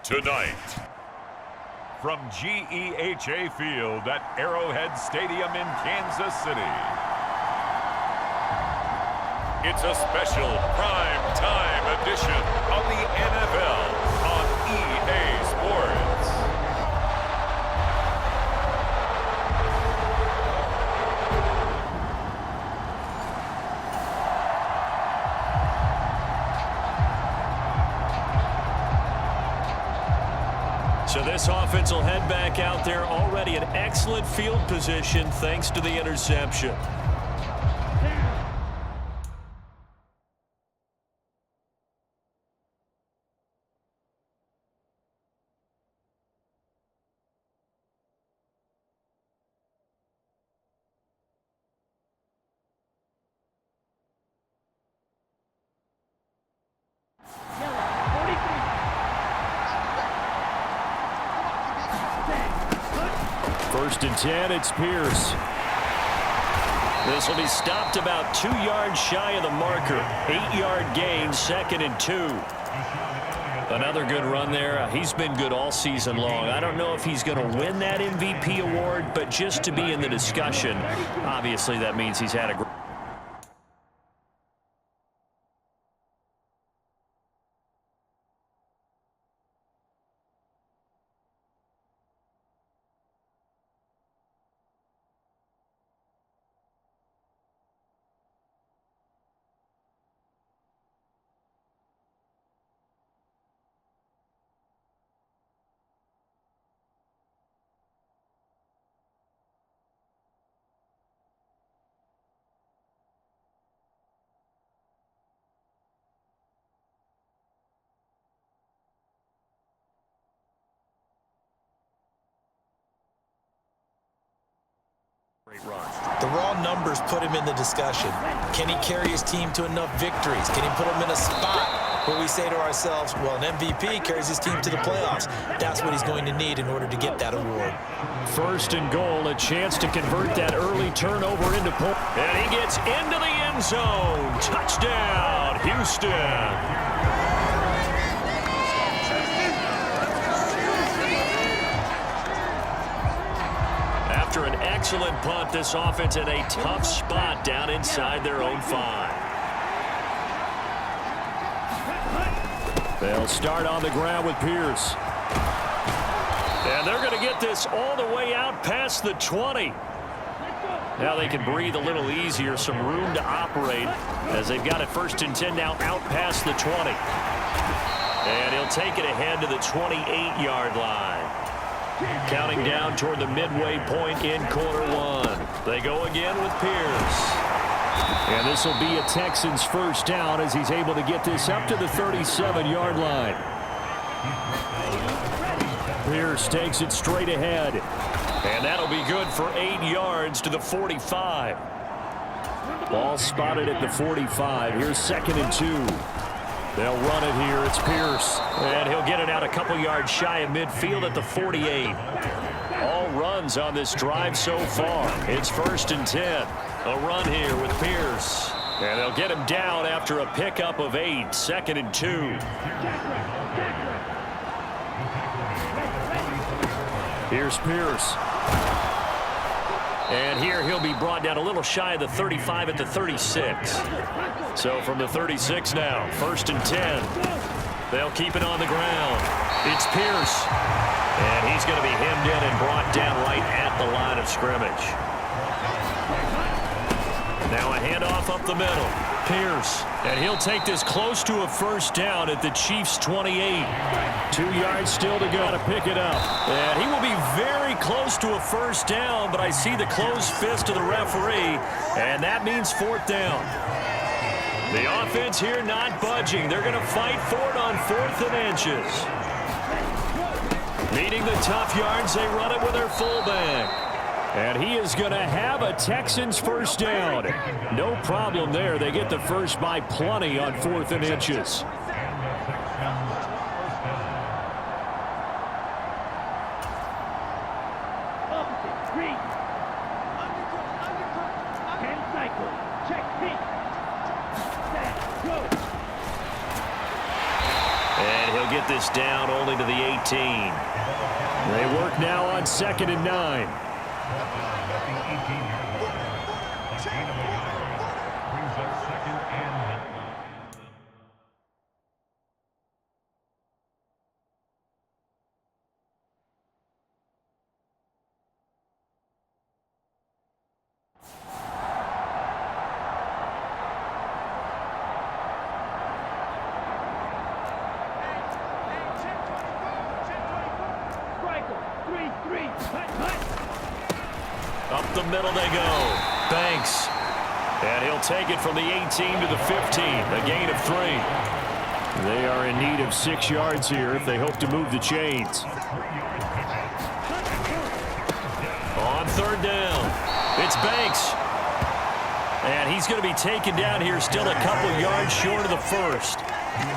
Tonight, from GEHA Field at Arrowhead Stadium in Kansas City, it's a special prime time edition of the NFL on EA Sports. So this offense will head back out there, already in excellent field position thanks to the interception. First and 10, it's Pierce. This will be stopped about 2 yards shy of the marker. 8-yard gain, 2nd and 2. Another good run there. He's been good all season long. I don't know if he's going to win that MVP award, but just to be in the discussion, obviously that means he's had a great. The raw numbers put him in the discussion. Can he carry his team to enough victories? Can he put them in a spot where we say to ourselves, well, an MVP carries his team to the playoffs. That's what he's going to need in order to get that award. First and goal, a chance to convert that early turnover into point. And he gets into the end zone. Touchdown, Houston. After an excellent punt, this offense in a tough spot down inside their own 5. They'll start on the ground with Pierce. And they're going to get this all the way out past the 20. Now they can breathe a little easier, some room to operate as they've got it first and 10 now out past the 20. And he'll take it ahead to the 28-yard line. Counting down toward the midway point in quarter 1. They go again with Pierce. And this will be a Texans first down as he's able to get this up to the 37-yard line. Pierce takes it straight ahead. And that'll be good for 8 yards to the 45. Ball spotted at the 45. Here's 2nd and 2. They'll run it here. It's Pierce. And he'll get it out a couple yards shy of midfield at the 48. All runs on this drive so far. It's 1st and 10. A run here with Pierce. And they'll get him down after a pickup of 8. 2nd and 2. Here's Pierce. And here he'll be brought down a little shy of the 35 at the 36. So from the 36 now, 1st and 10. They'll keep it on the ground. It's Pierce. And he's going to be hemmed in and brought down right at the line of scrimmage. Now a handoff up the middle. Pierce. And he'll take this close to a first down at the Chiefs' 28. 2 yards still to go to pick it up. And he will be very close to a first down, but I see the closed fist of the referee, and that means 4th down. The offense here not budging. They're going to fight for it on 4th and inches. Needing the tough yards, they run it with their fullback. And he is going to have a Texans first down. No problem there. They get the first by plenty on 4th and inches. get this down only to the 18. They work now on 2nd and 9. Up the middle they go. Banks. And he'll take it from the 18 to the 15. A gain of 3. They are in need of 6 yards here if they hope to move the chains. On 3rd down, it's Banks. And he's going to be taken down here still a couple yards short of the 1st.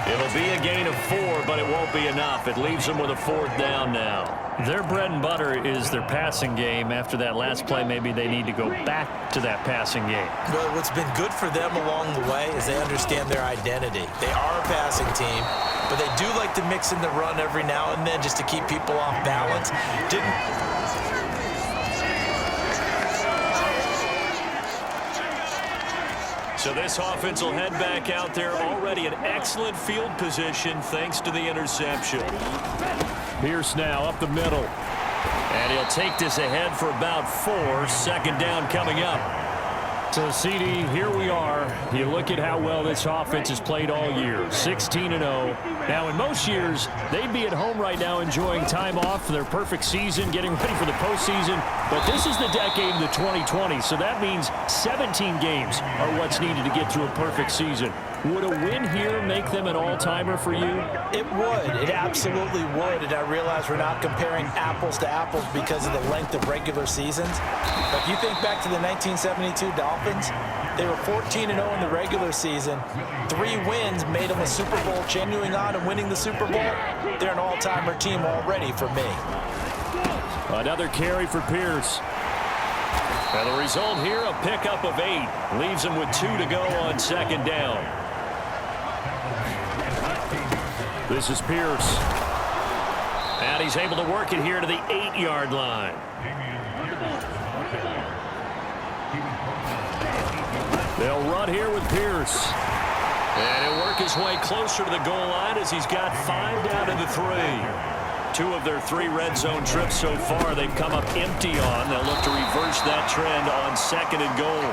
It'll be a gain of 4, but it won't be enough. It leaves them with a 4th down now. Their bread and butter is their passing game. After that last play, maybe they need to go back to that passing game. Well, what's been good for them along the way is they understand their identity. They are a passing team, but they do like to mix in the run every now and then just to keep people off balance. So this offense will head back out there, already in excellent field position thanks to the interception. Pierce now up the middle. And he'll take this ahead for about 4. 2nd down coming up. So, CD, here we are. You look at how well this offense has played all year, 16-0. Now, in most years, they'd be at home right now enjoying time off for their perfect season, getting ready for the postseason. But this is the decade of the 2020, so that means 17 games are what's needed to get through a perfect season. Would a win here make them an all-timer for you? It would. It absolutely would. And I realize we're not comparing apples to apples because of the length of regular seasons. But if you think back to the 1972 Dolphins, they were 14-0 in the regular season. 3 wins made them a Super Bowl, genuine on and winning the Super Bowl. They're an all-timer team already for me. Another carry for Pierce. And the result here, a pickup of 8. Leaves him with 2 to go on 2nd down. This is Pierce. And he's able to work it here to the 8-yard line. They'll run here with Pierce. And he'll work his way closer to the goal line as he's got 5 down to the 3. 2 of their 3 red zone trips so far they've come up empty on. They'll look to reverse that trend on 2nd and goal.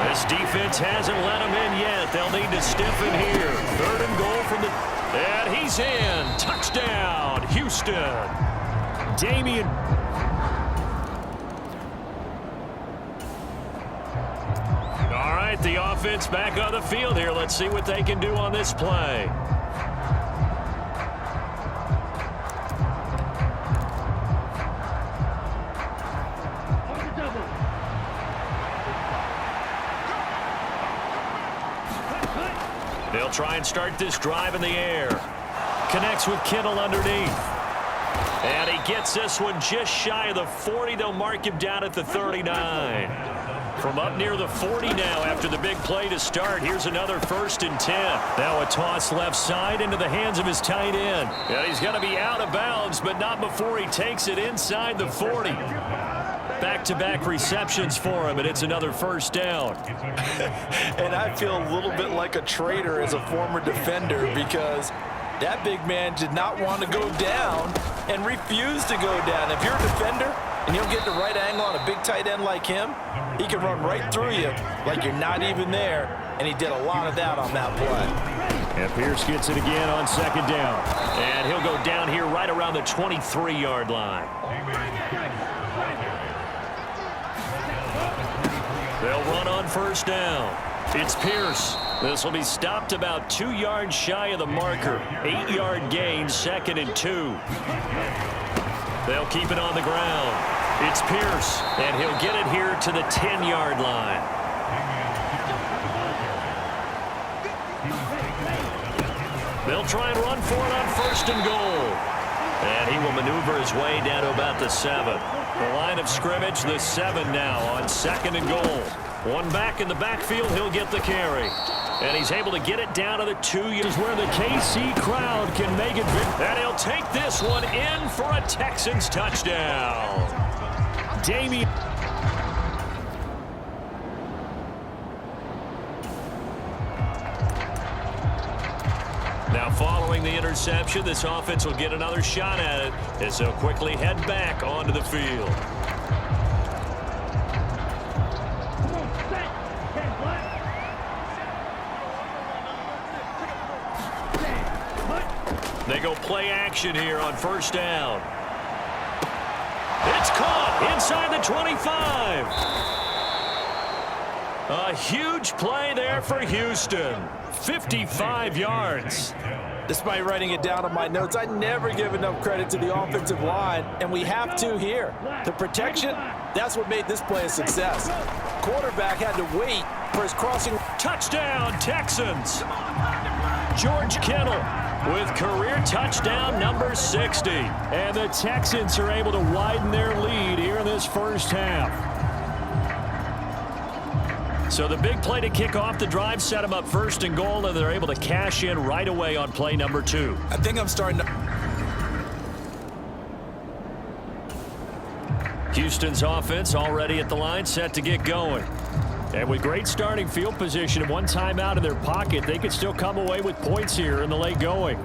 This defense hasn't let them in yet. They'll need to stiffen here. 3rd and goal from the... And he's in. Touchdown, Houston. Damian. All right, the offense back on the field here. Let's see what they can do on this play. They'll try and start this drive in the air. Connects with Kittle underneath. And he gets this one just shy of the 40. They'll mark him down at the 39. From up near the 40 now after the big play to start. Here's another 1st and 10. Now a toss left side into the hands of his tight end. And he's going to be out of bounds, but not before he takes it inside the 40. Back-to-back receptions for him, and it's another 1st down. And I feel a little bit like a traitor as a former defender because that big man did not want to go down and refused to go down. If you're a defender and you'll get the right angle on a big tight end like him, he can run right through you like you're not even there, and he did a lot of that on that play. And Pierce gets it again on 2nd down. And he'll go down here right around the 23-yard line. They'll run on 1st down. It's Pierce. This will be stopped about 2 yards shy of the marker. 8-yard gain, 2nd and 2. They'll keep it on the ground. It's Pierce, and he'll get it here to the 10-yard line. They'll try and run for it on 1st and goal. And he will maneuver his way down to about the 7. The line of scrimmage, the 7 now on 2nd and goal. One back in the backfield, he'll get the carry. And he's able to get it down to the 2 yards. This is where the KC crowd can make it big. And he'll take this one in for a Texans touchdown. Damian. Now following the interception, this offense will get another shot at it as they'll quickly head back onto the field. They go play action here on first down. It's caught inside the 25. A huge play there for Houston. 55 yards. Despite writing it down on my notes, I never give enough credit to the offensive line, and we have to here. The protection, that's what made this play a success. Quarterback had to wait for his crossing. Touchdown, Texans. George Kittle with career touchdown number 60. And the Texans are able to widen their lead here in this first half. So the big play to kick off the drive set them up first and goal, and they're able to cash in right away on play number 2. I think I'm starting to... Houston's offense already at the line, set to get going. And with great starting field position and one timeout in their pocket, they could still come away with points here in the late going.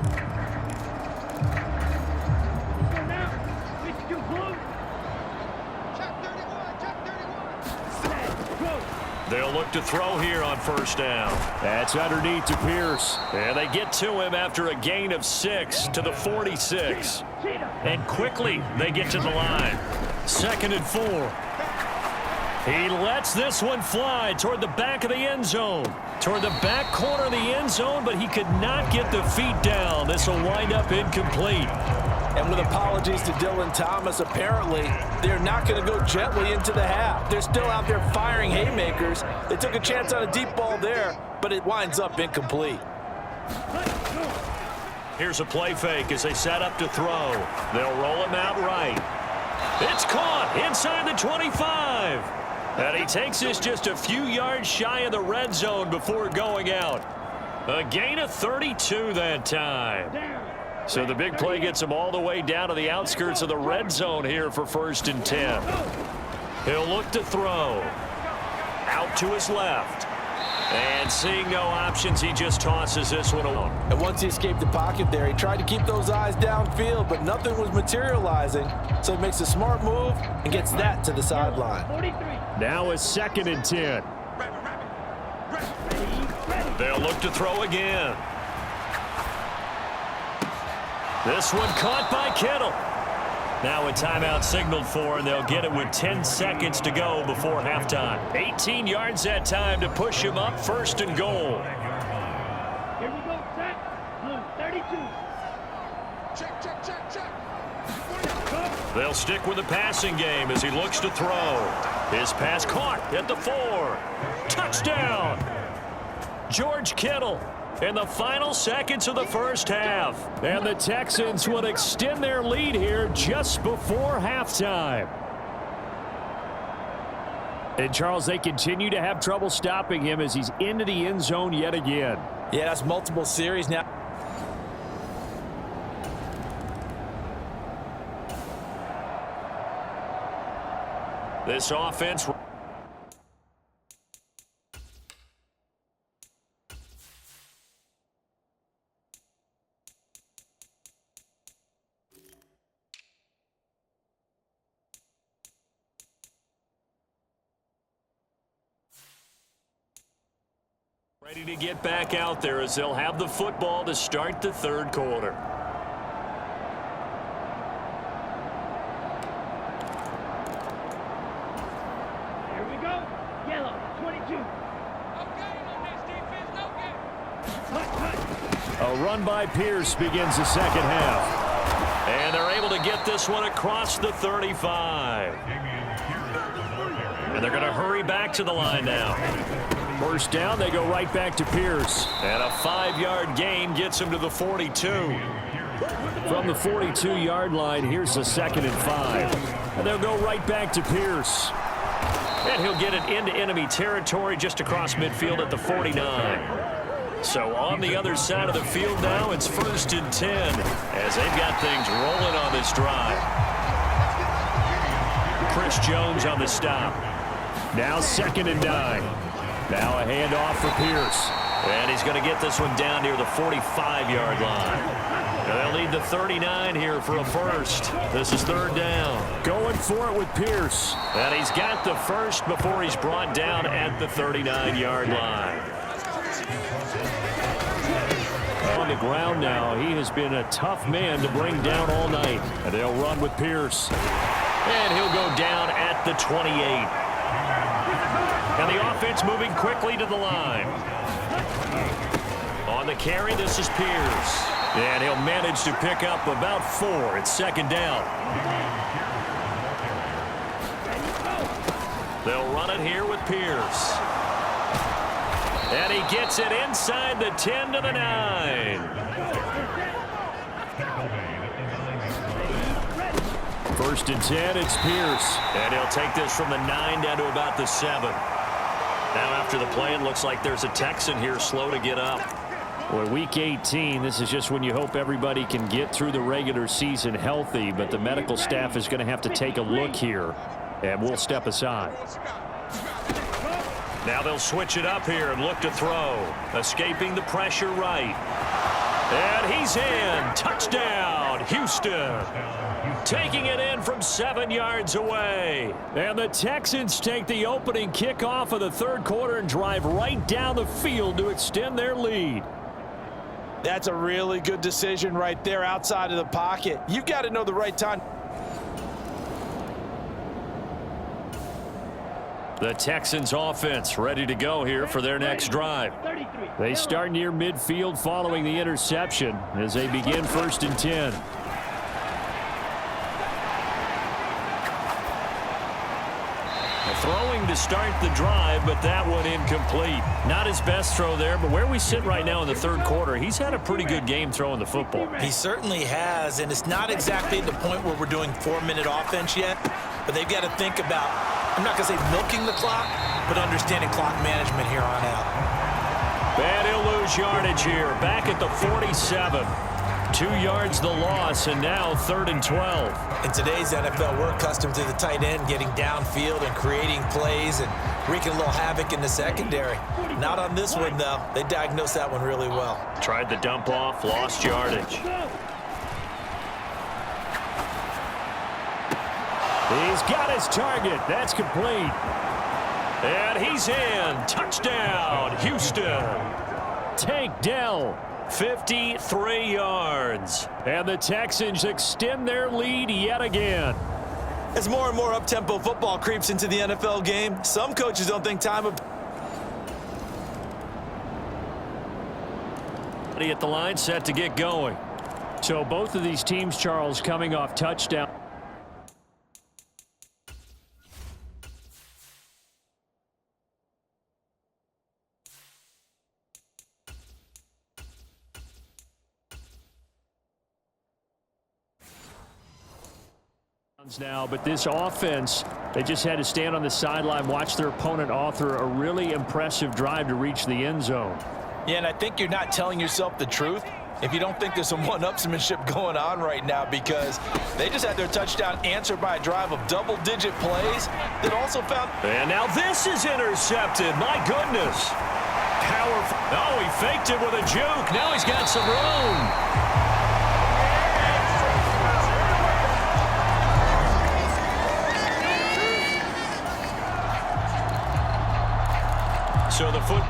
They'll look to throw here on first down. That's underneath to Pierce. And they get to him after a gain of 6 to the 46. And quickly they get to the line. 2nd and 4. He lets this one fly toward the back of the end zone. Toward the back corner of the end zone, but he could not get the feet down. This will wind up incomplete. And with apologies to Dylan Thomas, apparently they're not going to go gently into the half. They're still out there firing haymakers. They took a chance on a deep ball there, but it winds up incomplete. Here's a play fake as they set up to throw. They'll roll him out right. It's caught inside the 25. And he takes this just a few yards shy of the red zone before going out. A gain of 32 that time. So the big play gets him all the way down to the outskirts of the red zone here for 1st and 10. He'll look to throw. Out to his left. And seeing no options, he just tosses this one along. And once he escaped the pocket there, he tried to keep those eyes downfield, but nothing was materializing. So he makes a smart move and gets that to the sideline. Now a 2nd and 10. They'll look to throw again. This one caught by Kittle. Now a timeout signaled for, and they'll get it with 10 seconds to go before halftime. 18 yards that time to push him up 1st and goal. Here we go, set. Blue, 32. Check. They'll stick with the passing game as he looks to throw. His pass caught at the 4. Touchdown! George Kittle in the final seconds of the first half. And the Texans would extend their lead here just before halftime. And, Charles, they continue to have trouble stopping him as he's into the end zone yet again. Yeah, that's multiple series now. This offense... ready to get back out there as they'll have the football to start the 3rd quarter. Here we go. Yellow, 22. A run by Pierce begins the 2nd half. And they're able to get this one across the 35. And they're going to hurry back to the line now. 1st down, they go right back to Pierce. And a 5-yard gain gets him to the 42. From the 42-yard line, here's the 2nd and 5. And they'll go right back to Pierce. And he'll get it into enemy territory just across midfield at the 49. So on the other side of the field now, it's 1st and 10 as they've got things rolling on this drive. Chris Jones on the stop. Now 2nd and 9. Now a handoff for Pierce. And he's going to get this one down near the 45-yard line. And they'll need the 39 here for a first. This is 3rd down. Going for it with Pierce. And he's got the first before he's brought down at the 39-yard line. On the ground now, he has been a tough man to bring down all night. And they'll run with Pierce. And he'll go down at the 28. And the offense moving quickly to the line. On the carry, this is Pierce. And he'll manage to pick up about 4. It's 2nd down. They'll run it here with Pierce. And he gets it inside the 10 to the 9. 1st and 10, it's Pierce. And he'll take this from the 9 down to about the 7. Now after the play, it looks like there's a Texan here slow to get up. Well, week 18, this is just when you hope everybody can get through the regular season healthy, but the medical staff is going to have to take a look here, and we'll step aside. Now they'll switch it up here and look to throw. Escaping the pressure right. And he's in. Touchdown, Houston. Taking it in from 7 yards away. And the Texans take the opening kickoff of the 3rd quarter and drive right down the field to extend their lead. That's a really good decision right there outside of the pocket. You've got to know the right time. The Texans offense ready to go here for their next drive. They start near midfield following the interception as they begin 1st and 10. Throwing to start the drive, but that one incomplete. Not his best throw there, but where we sit right now in the 3rd quarter, he's had a pretty good game throwing the football. He certainly has, and it's not exactly the point where we're doing 4-minute offense yet, but they've got to think about, I'm not going to say milking the clock, but understanding clock management here on out. And he'll lose yardage here, back at the 47. 2 yards the loss, and now 3rd and 12. In today's NFL, we're accustomed to the tight end getting downfield and creating plays and wreaking a little havoc in the secondary. Not on this one, though. They diagnosed that one really well. Tried the dump off, lost yardage. He's got his target. That's complete. And he's in. Touchdown, Houston. Tank Dell. 53 yards. And the Texans extend their lead yet again. As more and more up-tempo football creeps into the NFL game, some coaches don't think time of... At the line, set to get going. So both of these teams, Charles, coming off touchdown. Now, but this offense, they just had to stand on the sideline, watch their opponent author a really impressive drive to reach the end zone. Yeah, and I think you're not telling yourself the truth if you don't think there's some one-upsmanship going on right now, because they just had their touchdown answered by a drive of double-digit plays that also found... And now this is intercepted. My goodness. Powerful. Oh, he faked it with a juke. Now he's got some room. So the foot.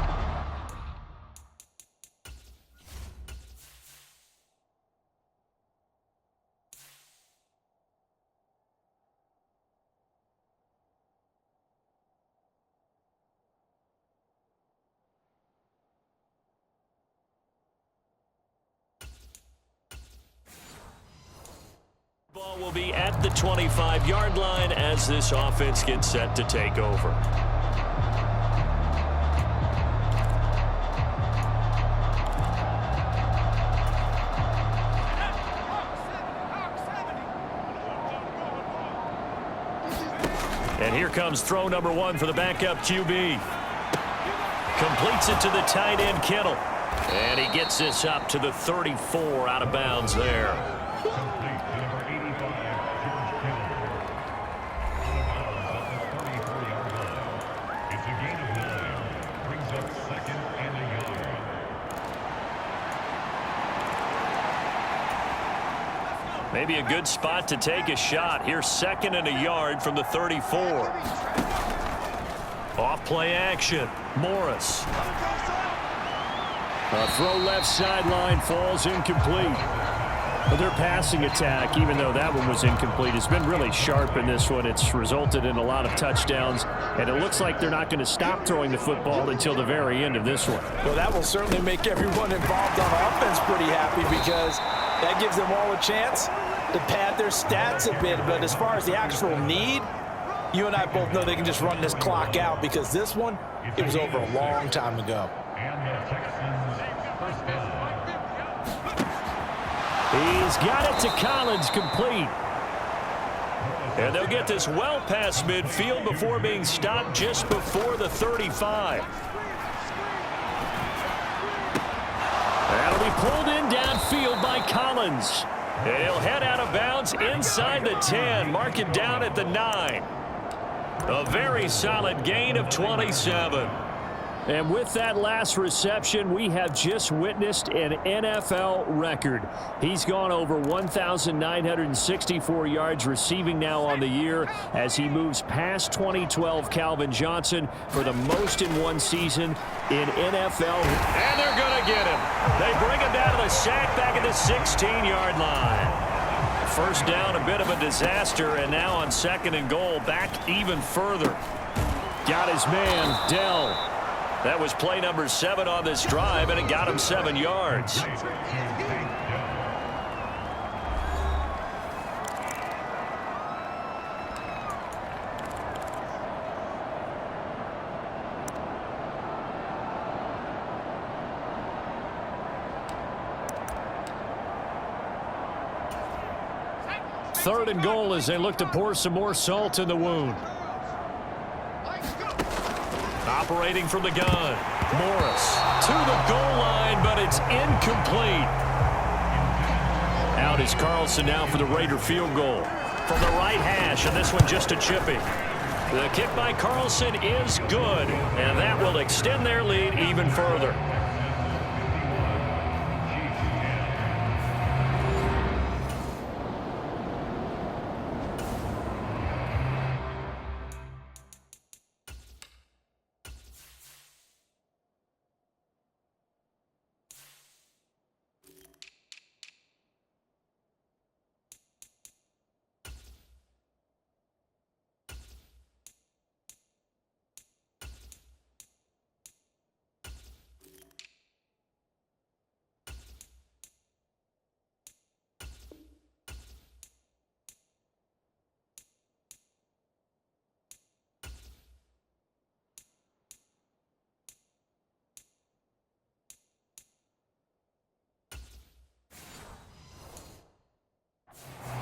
Ball will be at the 25-yard line as this offense gets set to take over. And here comes throw number 1 for the backup QB. Completes it to the tight end, Kittle. And he gets this up to the 34 out of bounds there. Maybe a good spot to take a shot. Here's 2nd and a yard from the 34. Off play action. Morris. A throw left sideline falls incomplete. But their passing attack, even though that one was incomplete, has been really sharp in this one. It's resulted in a lot of touchdowns, and it looks like they're not going to stop throwing the football until the very end of this one. Well, that will certainly make everyone involved on offense pretty happy because that gives them all a chance to pad their stats a bit. But as far as the actual need, you and I both know they can just run this clock out because this one, it was over a long time ago. He's got it to Collins, complete. And they'll get this well past midfield before being stopped just before the 35. That'll be pulled in downfield by Collins. And he'll head out of bounds inside the 10. Mark it down at the 9. A very solid gain of 27. And with that last reception, we have just witnessed an NFL record. He's gone over 1,964 yards receiving now on the year as he moves past 2012 Calvin Johnson for the most in one season in NFL. And they're going to get him. They bring him down to the sack back at the 16-yard line. First down, a bit of a disaster, and now on 2nd and goal, back even further. Got his man, Dell. That was play number 7 on this drive, and it got him 7 yards. Third and goal as they look to pour some more salt in the wound. Operating from the gun. Morris to the goal line, but it's incomplete. Out is Carlson now for the Raider field goal. From the right hash, and this one just a chipping. The kick by Carlson is good, and that will extend their lead even further.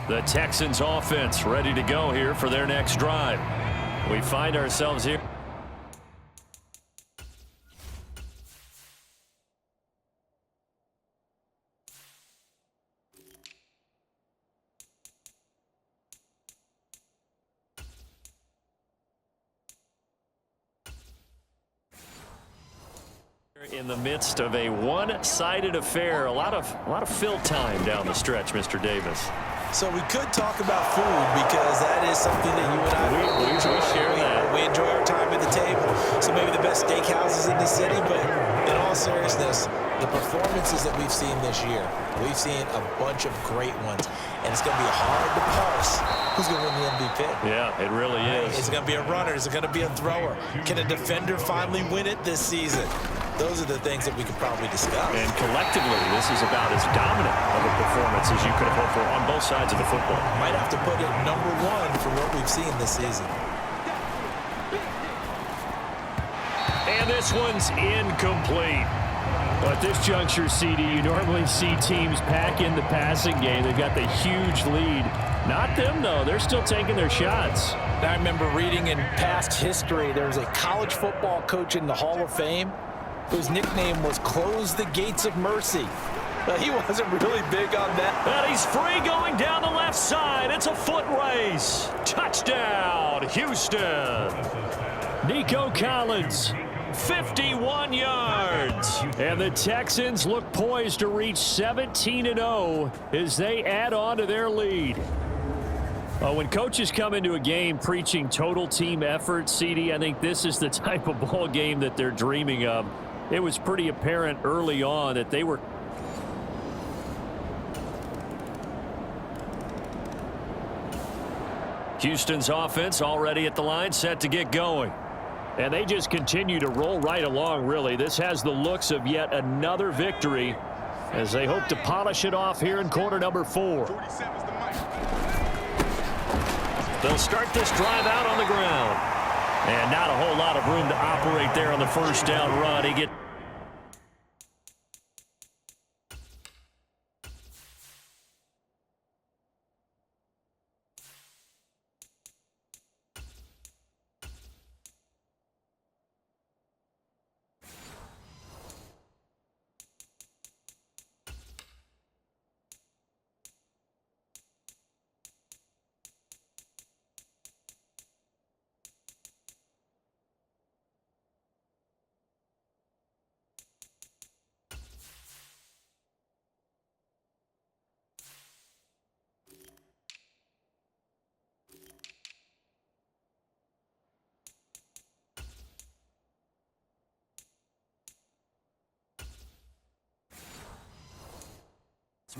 The Texans offense ready to go here for their next drive. We find ourselves here. In the midst of a one-sided affair, a lot of fill time down the stretch, Mr. Davis. So we could talk about food because that is something that you and I we share that. We enjoy our time at the table. So maybe the best steakhouses in the city, but in all seriousness, the performances that we've seen this year, we've seen a bunch of great ones, and it's going to be hard to parse who's going to win the MVP. Yeah, it really is. Is it going to be a runner? Is it going to be a thrower? Can a defender finally win it this season? Those are the things that we could probably discuss. And collectively, this is about as dominant of a performance as you could have hoped for on both sides of the football. Might have to put it number 1 for what we've seen this season. And this one's incomplete. At this juncture, CD, you normally see teams pack in the passing game. They've got the huge lead. Not them, though. They're still taking their shots. I remember reading in past history, there was a college football coach in the Hall of Fame whose nickname was Close the Gates of Mercy. He wasn't really big on that. And he's free going down the left side. It's a foot race. Touchdown, Houston. Nico Collins, 51 yards. And the Texans look poised to reach 17-0 as they add on to their lead. Well, when coaches come into a game preaching total team effort, CD, I think this is the type of ball game that they're dreaming of. It was pretty apparent early on that they were Houston's offense already at the line, set to get going. And they just continue to roll right along, really. This has the looks of yet another victory as they hope to polish it off here in quarter number 4. They'll start this drive out on the ground. And not a whole lot of room to operate there on the first down run.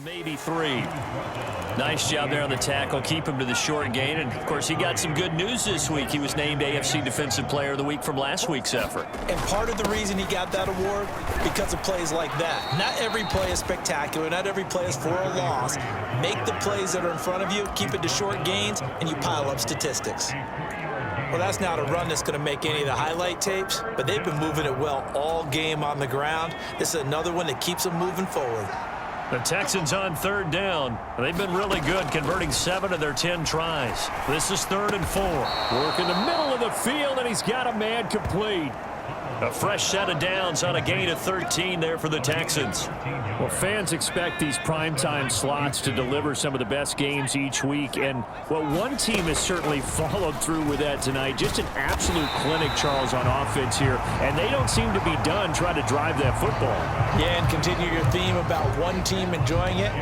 Maybe 3. Nice job there on the tackle. Keep him to the short gain. And, of course, he got some good news this week. He was named AFC Defensive Player of the Week from last week's effort. And part of the reason he got that award, because of plays like that. Not every play is spectacular. Not every play is for a loss. Make the plays that are in front of you, keep it to short gains, and you pile up statistics. Well, that's not a run that's going to make any of the highlight tapes, but they've been moving it well all game on the ground. This is another one that keeps them moving forward. The Texans on third down. They've been really good, converting 7 of their 10 tries. This is 3rd and 4. Work in the middle of the field, and he's got a man complete. A fresh set of downs on a gain of 13 there for the Texans. Well, fans expect these primetime slots to deliver some of the best games each week. And, well, one team has certainly followed through with that tonight. Just an absolute clinic, Charles, on offense here. And they don't seem to be done trying to drive that football. Yeah, and continue your theme about one team enjoying it.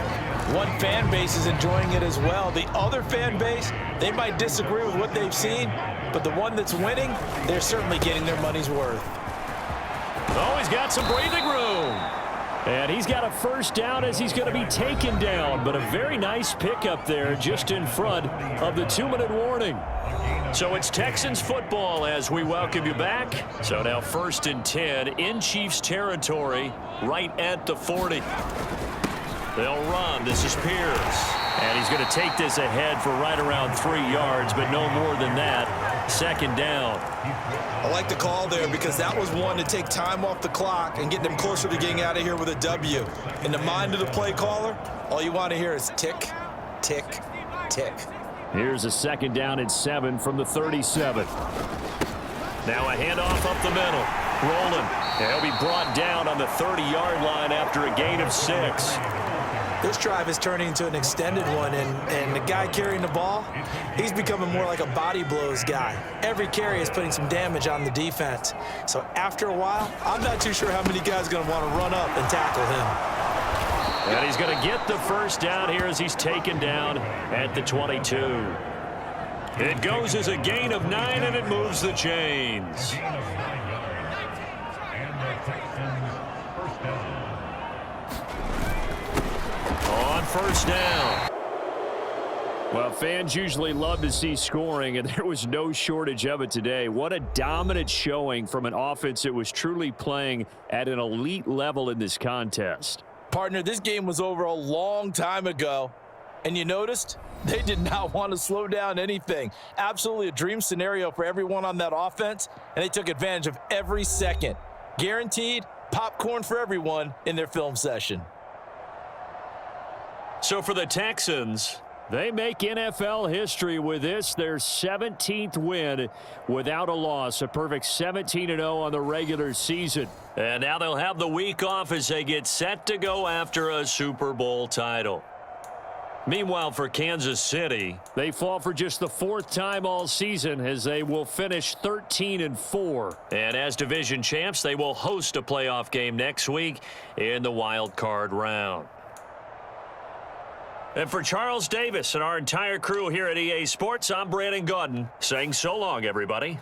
One fan base is enjoying it as well. The other fan base, they might disagree with what they've seen, but the one that's winning, they're certainly getting their money's worth. Oh, he's got some breathing room. And he's got a first down as he's going to be taken down. But a very nice pickup there just in front of the 2-minute warning. So it's Texans football as we welcome you back. So now 1st and 10 in Chiefs territory right at the 40. They'll run. This is Pierce. And he's going to take this ahead for right around 3 yards, but no more than that. 2nd down. I like the call there because that was one to take time off the clock and get them closer to getting out of here with a W. In the mind of the play caller, all you want to hear is tick, tick, tick. Here's a 2nd down and 7 from the 37. Now a handoff up the middle. Rolling. He'll be brought down on the 30-yard line after a gain of 6. This drive is turning into an extended one, and the guy carrying the ball, he's becoming more like a body blows guy. Every carry is putting some damage on the defense. So after a while, I'm not too sure how many guys are going to want to run up and tackle him. And he's going to get the first down here as he's taken down at the 22. It goes as a gain of 9, and it moves the chains. On first down. Well, fans usually love to see scoring, and there was no shortage of it today. What a dominant showing from an offense that was truly playing at an elite level in this contest. Partner, this game was over a long time ago, and you noticed they did not want to slow down anything. Absolutely a dream scenario for everyone on that offense, and they took advantage of every second. Guaranteed popcorn for everyone in their film session. So for the Texans, They make NFL history with this, their 17th win without a loss. A perfect 17-0 on the regular season. And now they'll have the week off as they get set to go after a Super Bowl title. Meanwhile, for Kansas City, they fall for just the 4th time all season as they will finish 13-4. And as division champs, they will host a playoff game next week in the wild card round. And for Charles Davis and our entire crew here at EA Sports, I'm Brandon Gaudin saying so long, everybody.